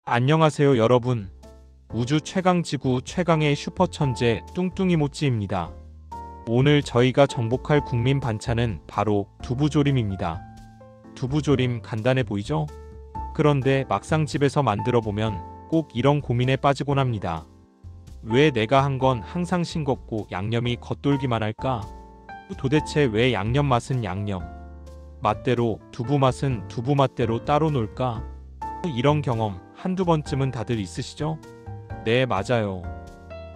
안녕하세요 여러분. 우주 최강 지구 최강의 슈퍼천재 뚱뚱이 모찌입니다. 오늘 저희가 정복할 국민 반찬은 바로 두부조림입니다. 두부조림 간단해 보이죠? 그런데 막상 집에서 만들어 보면 꼭 이런 고민에 빠지곤 합니다. 왜 내가 한 건 항상 싱겁고 양념이 겉돌기만 할까? 도대체 왜 양념 맛은 양념 맛대로, 두부 맛은 두부 맛대로 따로 놀까? 이런 경험 한두 번쯤은 다들 있으시죠? 네, 맞아요.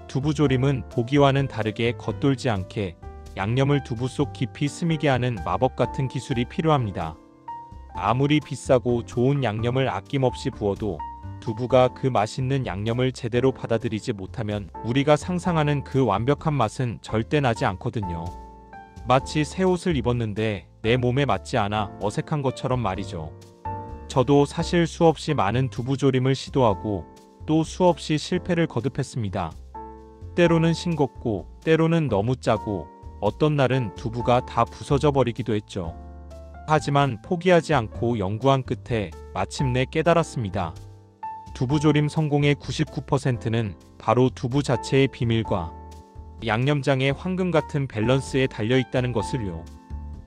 두부조림은 보기와는 다르게 겉돌지 않게 양념을 두부 속 깊이 스미게 하는 마법 같은 기술이 필요합니다. 아무리 비싸고 좋은 양념을 아낌없이 부어도 두부가 그 맛있는 양념을 제대로 받아들이지 못하면 우리가 상상하는 그 완벽한 맛은 절대 나지 않거든요. 마치 새 옷을 입었는데 내 몸에 맞지 않아 어색한 것처럼 말이죠. 저도 사실 수없이 많은 두부조림을 시도하고 또 수없이 실패를 거듭했습니다. 때로는 싱겁고 때로는 너무 짜고 어떤 날은 두부가 다 부서져 버리기도 했죠. 하지만 포기하지 않고 연구한 끝에 마침내 깨달았습니다. 두부조림 성공의 99%는 바로 두부 자체의 비밀과 양념장의 황금 같은 밸런스에 달려있다는 것을요.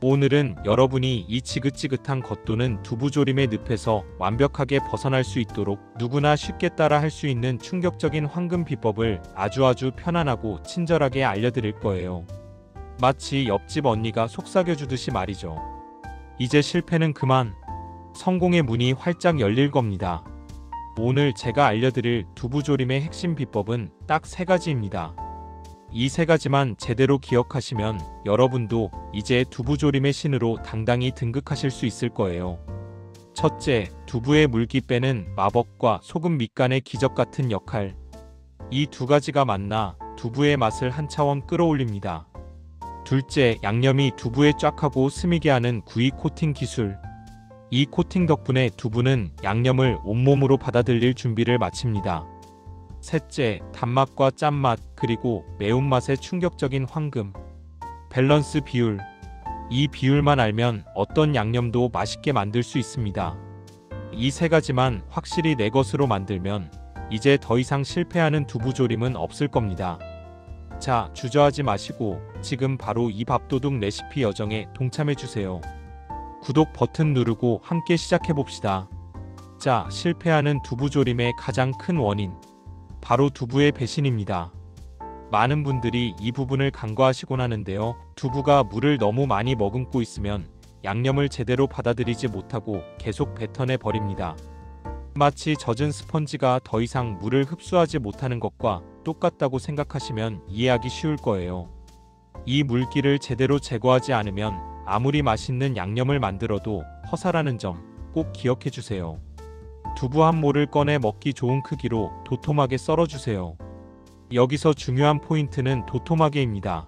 오늘은 여러분이 이 지긋지긋한 겉도는 두부조림의 늪에서 완벽하게 벗어날 수 있도록 누구나 쉽게 따라 할 수 있는 충격적인 황금 비법을 아주 편안하고 친절하게 알려드릴 거예요. 마치 옆집 언니가 속삭여주듯이 말이죠. 이제 실패는 그만, 성공의 문이 활짝 열릴 겁니다. 오늘 제가 알려드릴 두부조림의 핵심 비법은 딱 3가지입니다. 이 3가지만 제대로 기억하시면 여러분도 이제 두부조림의 신으로 당당히 등극하실 수 있을 거예요. 첫째, 두부의 물기 빼는 마법과 소금 밑간의 기적 같은 역할. 이 2가지가 만나 두부의 맛을 한 차원 끌어올립니다. 둘째, 양념이 두부에 쫙 하고 스미게 하는 구이 코팅 기술. 이 코팅 덕분에 두부는 양념을 온몸으로 받아들일 준비를 마칩니다. 셋째, 단맛과 짠맛 그리고 매운맛의 충격적인 황금 밸런스 비율. 이 비율만 알면 어떤 양념도 맛있게 만들 수 있습니다. 이 3가지만 확실히 내 것으로 만들면 이제 더 이상 실패하는 두부조림은 없을 겁니다. 자, 주저하지 마시고 지금 바로 이 밥도둑 레시피 여정에 동참해주세요. 구독 버튼 누르고 함께 시작해봅시다. 자, 실패하는 두부조림의 가장 큰 원인, 바로 두부의 배신입니다. 많은 분들이 이 부분을 간과하시곤 하는데요. 두부가 물을 너무 많이 머금고 있으면 양념을 제대로 받아들이지 못하고 계속 뱉어내 버립니다. 마치 젖은 스펀지가 더 이상 물을 흡수하지 못하는 것과 똑같다고 생각하시면 이해하기 쉬울 거예요. 이 물기를 제대로 제거하지 않으면 아무리 맛있는 양념을 만들어도 허사라는 점 꼭 기억해 주세요. 두부 한 모를 꺼내 먹기 좋은 크기로 도톰하게 썰어주세요. 여기서 중요한 포인트는 도톰하게입니다.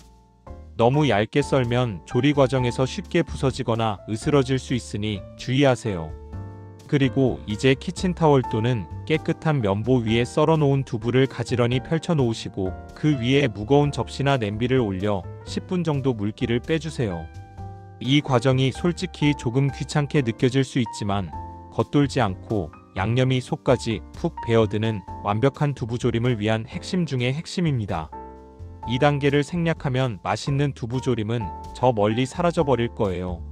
너무 얇게 썰면 조리 과정에서 쉽게 부서지거나 으스러질 수 있으니 주의하세요. 그리고 이제 키친타월 또는 깨끗한 면보 위에 썰어놓은 두부를 가지런히 펼쳐 놓으시고 그 위에 무거운 접시나 냄비를 올려 10분 정도 물기를 빼주세요. 이 과정이 솔직히 조금 귀찮게 느껴질 수 있지만 겉돌지 않고 양념이 속까지 푹 배어드는 완벽한 두부조림을 위한 핵심 중의 핵심입니다. 이 단계를 생략하면 맛있는 두부조림은 저 멀리 사라져버릴 거예요.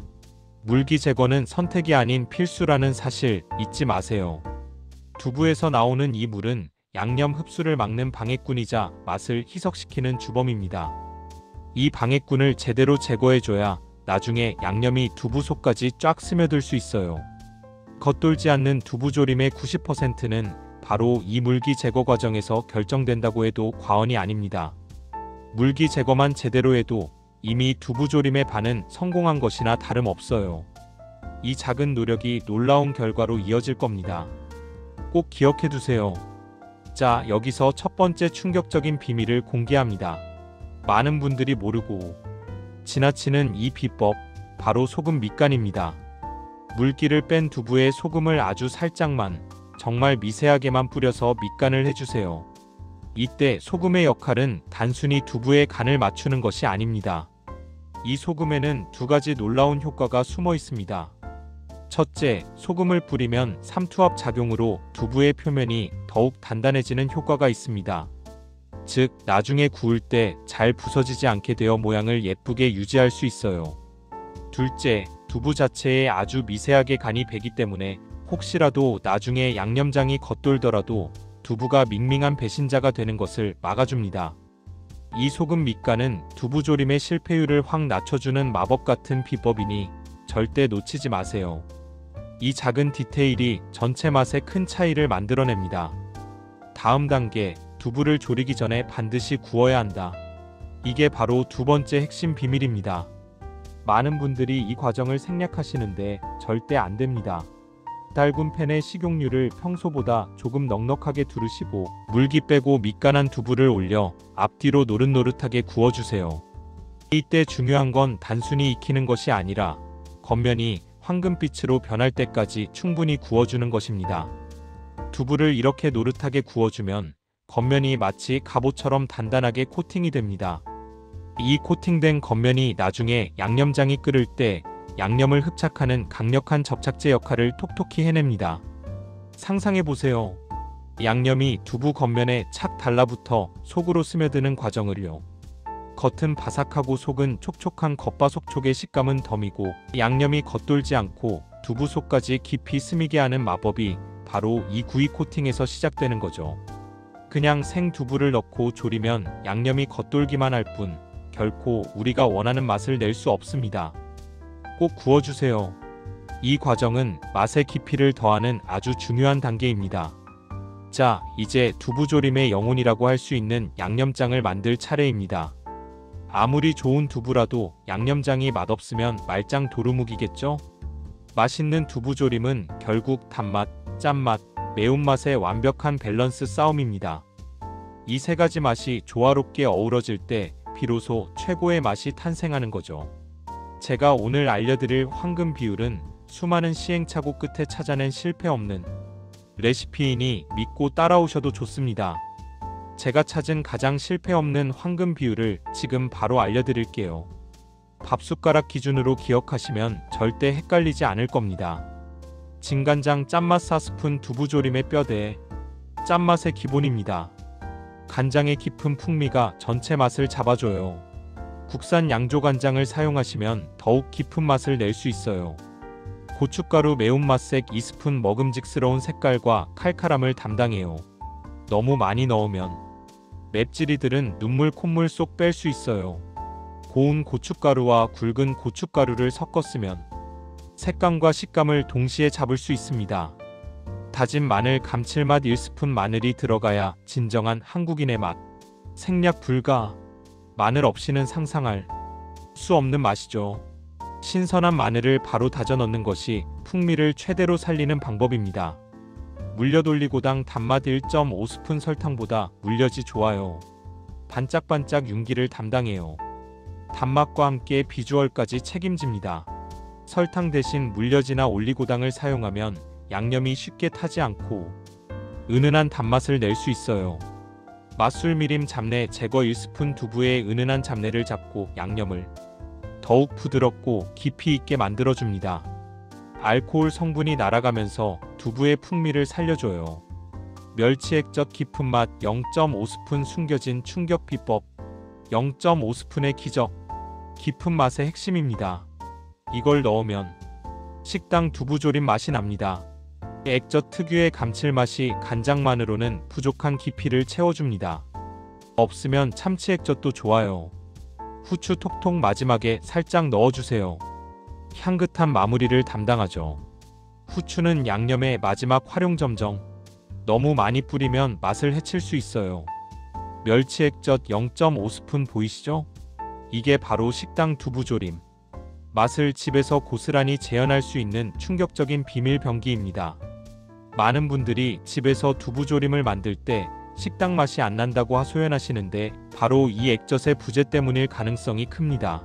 물기 제거는 선택이 아닌 필수라는 사실 잊지 마세요. 두부에서 나오는 이 물은 양념 흡수를 막는 방해꾼이자 맛을 희석시키는 주범입니다. 이 방해꾼을 제대로 제거해줘야 나중에 양념이 두부 속까지 쫙 스며들 수 있어요. 겉돌지 않는 두부조림의 90%는 바로 이 물기 제거 과정에서 결정된다고 해도 과언이 아닙니다. 물기 제거만 제대로 해도 이미 두부조림의 반은 성공한 것이나 다름없어요. 이 작은 노력이 놀라운 결과로 이어질 겁니다. 꼭 기억해두세요. 자, 여기서 첫 번째 충격적인 비밀을 공개합니다. 많은 분들이 모르고 지나치는 이 비법, 바로 소금 밑간입니다. 물기를 뺀 두부에 소금을 아주 살짝만, 정말 미세하게만 뿌려서 밑간을 해주세요. 이때 소금의 역할은 단순히 두부의 간을 맞추는 것이 아닙니다. 이 소금에는 2가지 놀라운 효과가 숨어 있습니다. 첫째, 소금을 뿌리면 삼투압 작용으로 두부의 표면이 더욱 단단해지는 효과가 있습니다. 즉, 나중에 구울 때 잘 부서지지 않게 되어 모양을 예쁘게 유지할 수 있어요. 둘째, 두부 자체에 아주 미세하게 간이 배기 때문에 혹시라도 나중에 양념장이 겉돌더라도 두부가 밍밍한 배신자가 되는 것을 막아줍니다. 이 소금 밑간은 두부조림의 실패율을 확 낮춰주는 마법 같은 비법이니 절대 놓치지 마세요. 이 작은 디테일이 전체 맛에 큰 차이를 만들어냅니다. 다음 단계, 두부를 졸이기 전에 반드시 구워야 한다. 이게 바로 두 번째 핵심 비밀입니다. 많은 분들이 이 과정을 생략하시는데 절대 안 됩니다. 달군 팬에 식용유를 평소보다 조금 넉넉하게 두르시고 물기 빼고 밑간한 두부를 올려 앞뒤로 노릇노릇하게 구워주세요. 이때 중요한 건 단순히 익히는 것이 아니라 겉면이 황금빛으로 변할 때까지 충분히 구워주는 것입니다. 두부를 이렇게 노릇하게 구워주면 겉면이 마치 갑옷처럼 단단하게 코팅이 됩니다. 이 코팅된 겉면이 나중에 양념장이 끓을 때 양념을 흡착하는 강력한 접착제 역할을 톡톡히 해냅니다. 상상해보세요. 양념이 두부 겉면에 착 달라붙어 속으로 스며드는 과정을요. 겉은 바삭하고 속은 촉촉한 겉바속촉의 식감은 덤이고 양념이 겉돌지 않고 두부 속까지 깊이 스미게 하는 마법이 바로 이 구이 코팅에서 시작되는 거죠. 그냥 생 두부를 넣고 졸이면 양념이 겉돌기만 할 뿐 결코 우리가 원하는 맛을 낼 수 없습니다. 꼭 구워주세요. 이 과정은 맛의 깊이를 더하는 아주 중요한 단계입니다. 자, 이제 두부조림의 영혼이라고 할 수 있는 양념장을 만들 차례입니다. 아무리 좋은 두부라도 양념장이 맛없으면 말짱 도루묵이겠죠? 맛있는 두부조림은 결국 단맛, 짠맛, 매운맛의 완벽한 밸런스 싸움입니다. 이 세 가지 맛이 조화롭게 어우러질 때 비로소 최고의 맛이 탄생하는 거죠. 제가 오늘 알려드릴 황금 비율은 수많은 시행착오 끝에 찾아낸 실패 없는 레시피이니 믿고 따라오셔도 좋습니다. 제가 찾은 가장 실패 없는 황금 비율을 지금 바로 알려드릴게요. 밥숟가락 기준으로 기억하시면 절대 헷갈리지 않을 겁니다. 진간장 짠맛 4스푼 두부조림의 뼈대. 짠맛의 기본입니다. 간장의 깊은 풍미가 전체 맛을 잡아줘요. 국산 양조간장을 사용하시면 더욱 깊은 맛을 낼 수 있어요. 고춧가루 매운맛색 2스푼 먹음직스러운 색깔과 칼칼함을 담당해요. 너무 많이 넣으면 맵찔이들은 눈물 콧물 쏙 뺄 수 있어요. 고운 고춧가루와 굵은 고춧가루를 섞어 쓰면 색감과 식감을 동시에 잡을 수 있습니다. 다진 마늘 감칠맛 1스푼 마늘이 들어가야 진정한 한국인의 맛. 생략 불가. 마늘 없이는 상상할 수 없는 맛이죠. 신선한 마늘을 바로 다져 넣는 것이 풍미를 최대로 살리는 방법입니다. 물엿올리고당 단맛 1.5스푼 설탕보다 물엿이 좋아요. 반짝반짝 윤기를 담당해요. 단맛과 함께 비주얼까지 책임집니다. 설탕 대신 물엿이나 올리고당을 사용하면 양념이 쉽게 타지 않고 은은한 단맛을 낼 수 있어요. 맛술 미림 잡내 제거 1스푼 두부의 은은한 잡내를 잡고 양념을 더욱 부드럽고 깊이 있게 만들어줍니다. 알코올 성분이 날아가면서 두부의 풍미를 살려줘요. 멸치 액젓 깊은 맛 0.5스푼 숨겨진 충격 비법. 0.5스푼의 기적. 깊은 맛의 핵심입니다. 이걸 넣으면 식당 두부조림 맛이 납니다. 액젓 특유의 감칠맛이 간장만으로는 부족한 깊이를 채워줍니다. 없으면 참치 액젓도 좋아요. 후추 톡톡 마지막에 살짝 넣어주세요. 향긋한 마무리를 담당하죠. 후추는 양념의 마지막 활용점정. 너무 많이 뿌리면 맛을 해칠 수 있어요. 멸치 액젓 0.5스푼 보이시죠? 이게 바로 식당 두부조림. 맛을 집에서 고스란히 재현할 수 있는 충격적인 비밀 병기입니다. 많은 분들이 집에서 두부조림을 만들 때 식당 맛이 안 난다고 하소연하시는데 바로 이 액젓의 부재 때문일 가능성이 큽니다.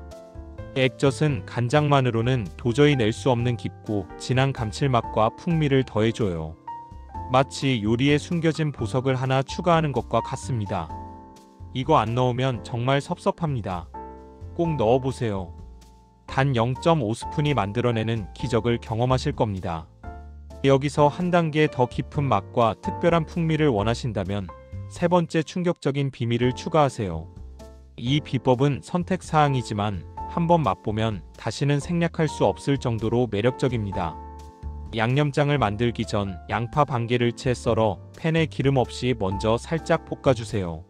액젓은 간장만으로는 도저히 낼 수 없는 깊고 진한 감칠맛과 풍미를 더해줘요. 마치 요리에 숨겨진 보석을 하나 추가하는 것과 같습니다. 이거 안 넣으면 정말 섭섭합니다. 꼭 넣어보세요. 단 0.5스푼이 만들어내는 기적을 경험하실 겁니다. 여기서 한 단계 더 깊은 맛과 특별한 풍미를 원하신다면 세 번째 충격적인 비밀을 추가하세요. 이 비법은 선택사항이지만 한번 맛보면 다시는 생략할 수 없을 정도로 매력적입니다. 양념장을 만들기 전 양파 반개를 채 썰어 팬에 기름 없이 먼저 살짝 볶아주세요.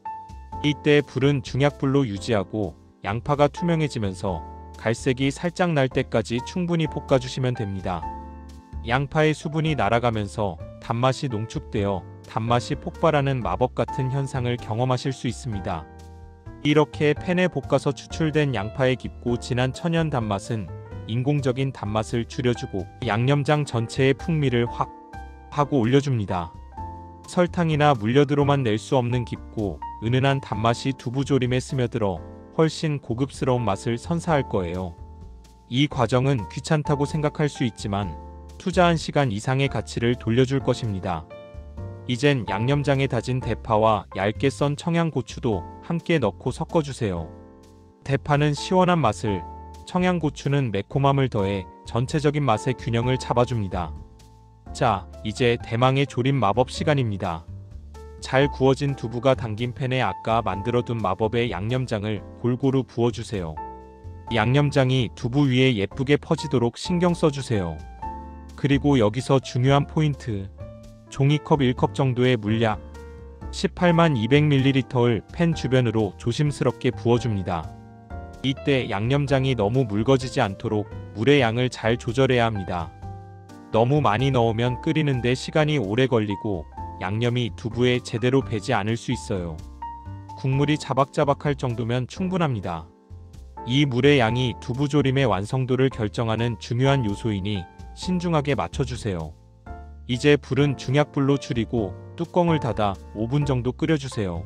이때 불은 중약불로 유지하고 양파가 투명해지면서 갈색이 살짝 날 때까지 충분히 볶아주시면 됩니다. 양파의 수분이 날아가면서 단맛이 농축되어 단맛이 폭발하는 마법 같은 현상을 경험하실 수 있습니다. 이렇게 팬에 볶아서 추출된 양파의 깊고 진한 천연 단맛은 인공적인 단맛을 줄여주고 양념장 전체의 풍미를 확 하고 올려줍니다. 설탕이나 물엿으로만 낼 수 없는 깊고 은은한 단맛이 두부조림에 스며들어 훨씬 고급스러운 맛을 선사할 거예요. 이 과정은 귀찮다고 생각할 수 있지만 투자한 시간 이상의 가치를 돌려줄 것입니다. 이젠 양념장에 다진 대파와 얇게 썬 청양고추도 함께 넣고 섞어주세요. 대파는 시원한 맛을, 청양고추는 매콤함을 더해 전체적인 맛의 균형을 잡아줍니다. 자, 이제 대망의 조림 마법 시간입니다. 잘 구워진 두부가 담긴 팬에 아까 만들어둔 마법의 양념장을 골고루 부어주세요. 양념장이 두부 위에 예쁘게 퍼지도록 신경 써주세요. 그리고 여기서 중요한 포인트. 종이컵 1컵 정도의 물약 18만 200ml를 팬 주변으로 조심스럽게 부어줍니다. 이때 양념장이 너무 묽어지지 않도록 물의 양을 잘 조절해야 합니다. 너무 많이 넣으면 끓이는데 시간이 오래 걸리고 양념이 두부에 제대로 배지 않을 수 있어요. 국물이 자박자박할 정도면 충분합니다. 이 물의 양이 두부조림의 완성도를 결정하는 중요한 요소이니 신중하게 맞춰주세요. 이제 불은 중약불로 줄이고 뚜껑을 닫아 5분 정도 끓여주세요.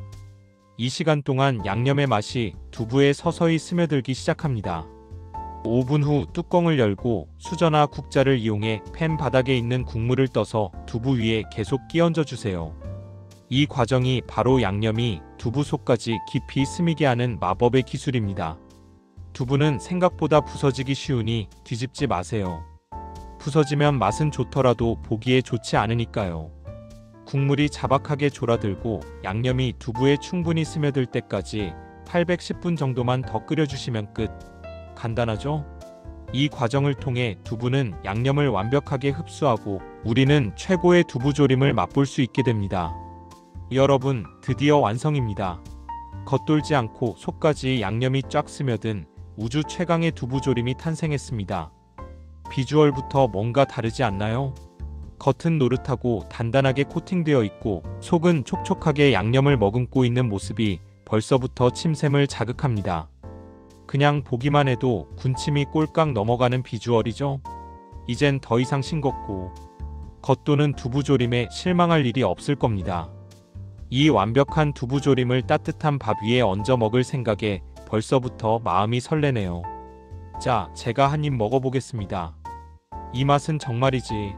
이 시간 동안 양념의 맛이 두부에 서서히 스며들기 시작합니다. 5분 후 뚜껑을 열고 수저나 국자를 이용해 팬 바닥에 있는 국물을 떠서 두부 위에 계속 끼얹어 주세요. 이 과정이 바로 양념이 두부 속까지 깊이 스미게 하는 마법의 기술입니다. 두부는 생각보다 부서지기 쉬우니 뒤집지 마세요. 부서지면 맛은 좋더라도 보기에 좋지 않으니까요. 국물이 자박하게 졸아들고 양념이 두부에 충분히 스며들 때까지 810분 정도만 더 끓여주시면 끝. 간단하죠? 이 과정을 통해 두부는 양념을 완벽하게 흡수하고 우리는 최고의 두부조림을 맛볼 수 있게 됩니다. 여러분, 드디어 완성입니다. 겉돌지 않고 속까지 양념이 쫙 스며든 우주 최강의 두부조림이 탄생했습니다. 비주얼부터 뭔가 다르지 않나요? 겉은 노릇하고 단단하게 코팅되어 있고 속은 촉촉하게 양념을 머금고 있는 모습이 벌써부터 침샘을 자극합니다. 그냥 보기만 해도 군침이 꼴깍 넘어가는 비주얼이죠. 이젠 더 이상 싱겁고 겉도는 두부조림에 실망할 일이 없을 겁니다. 이 완벽한 두부조림을 따뜻한 밥 위에 얹어 먹을 생각에 벌써부터 마음이 설레네요. 자, 제가 한 입 먹어보겠습니다. 이 맛은 정말이지.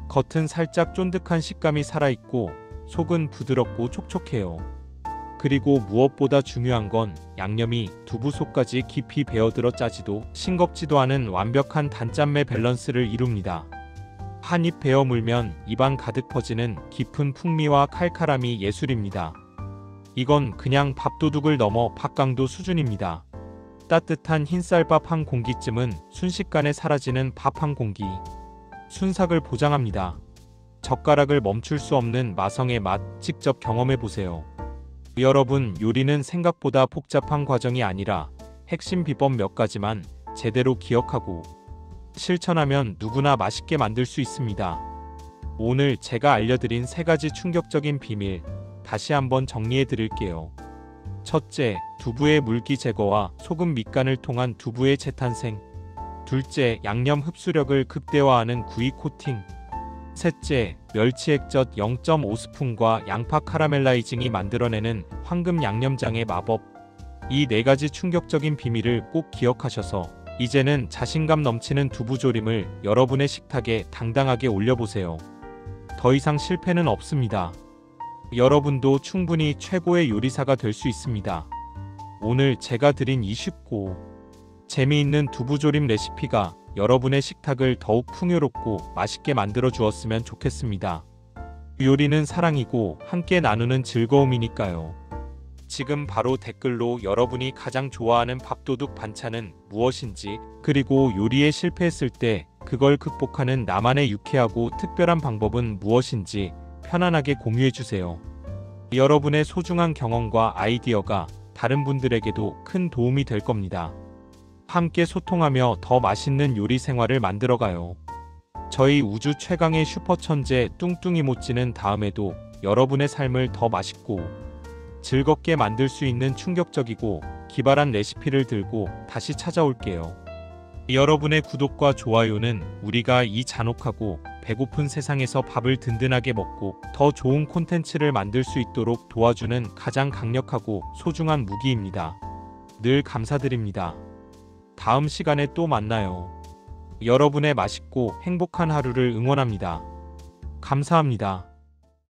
겉은 살짝 쫀득한 식감이 살아있고 속은 부드럽고 촉촉해요. 그리고 무엇보다 중요한 건 양념이 두부 속까지 깊이 배어들어 짜지도 싱겁지도 않은 완벽한 단짠매 밸런스를 이룹니다. 한 입 베어 물면 입안 가득 퍼지는 깊은 풍미와 칼칼함이 예술입니다. 이건 그냥 밥도둑을 넘어 밥강도 수준입니다. 따뜻한 흰쌀밥 한 공기쯤은 순식간에 사라지는 밥 한 공기. 순삭을 보장합니다. 젓가락을 멈출 수 없는 마성의 맛 직접 경험해보세요. 여러분, 요리는 생각보다 복잡한 과정이 아니라 핵심 비법 몇 가지만 제대로 기억하고 실천하면 누구나 맛있게 만들 수 있습니다. 오늘 제가 알려드린 3가지 충격적인 비밀 다시 한번 정리해 드릴게요. 첫째, 두부의 물기 제거와 소금 밑간을 통한 두부의 재탄생. 둘째, 양념 흡수력을 극대화하는 구이 코팅. 셋째, 멸치 액젓 0.5스푼과 양파 카라멜라이징이 만들어내는 황금 양념장의 마법. 이 4가지 충격적인 비밀을 꼭 기억하셔서 이제는 자신감 넘치는 두부조림을 여러분의 식탁에 당당하게 올려보세요. 더 이상 실패는 없습니다. 여러분도 충분히 최고의 요리사가 될 수 있습니다. 오늘 제가 드린 이 쉽고 재미있는 두부조림 레시피가 여러분의 식탁을 더욱 풍요롭고 맛있게 만들어 주었으면 좋겠습니다. 요리는 사랑이고 함께 나누는 즐거움이니까요. 지금 바로 댓글로 여러분이 가장 좋아하는 밥도둑 반찬은 무엇인지, 그리고 요리에 실패했을 때 그걸 극복하는 나만의 유쾌하고 특별한 방법은 무엇인지 편안하게 공유해주세요. 여러분의 소중한 경험과 아이디어가 다른 분들에게도 큰 도움이 될 겁니다. 함께 소통하며 더 맛있는 요리 생활을 만들어가요. 저희 우주 최강의 슈퍼천재 뚱뚱이 모찌는 다음에도 여러분의 삶을 더 맛있고 즐겁게 만들 수 있는 충격적이고 기발한 레시피를 들고 다시 찾아올게요. 여러분의 구독과 좋아요는 우리가 이 잔혹하고 배고픈 세상에서 밥을 든든하게 먹고 더 좋은 콘텐츠를 만들 수 있도록 도와주는 가장 강력하고 소중한 무기입니다. 늘 감사드립니다. 다음 시간에 또 만나요. 여러분의 맛있고 행복한 하루를 응원합니다. 감사합니다.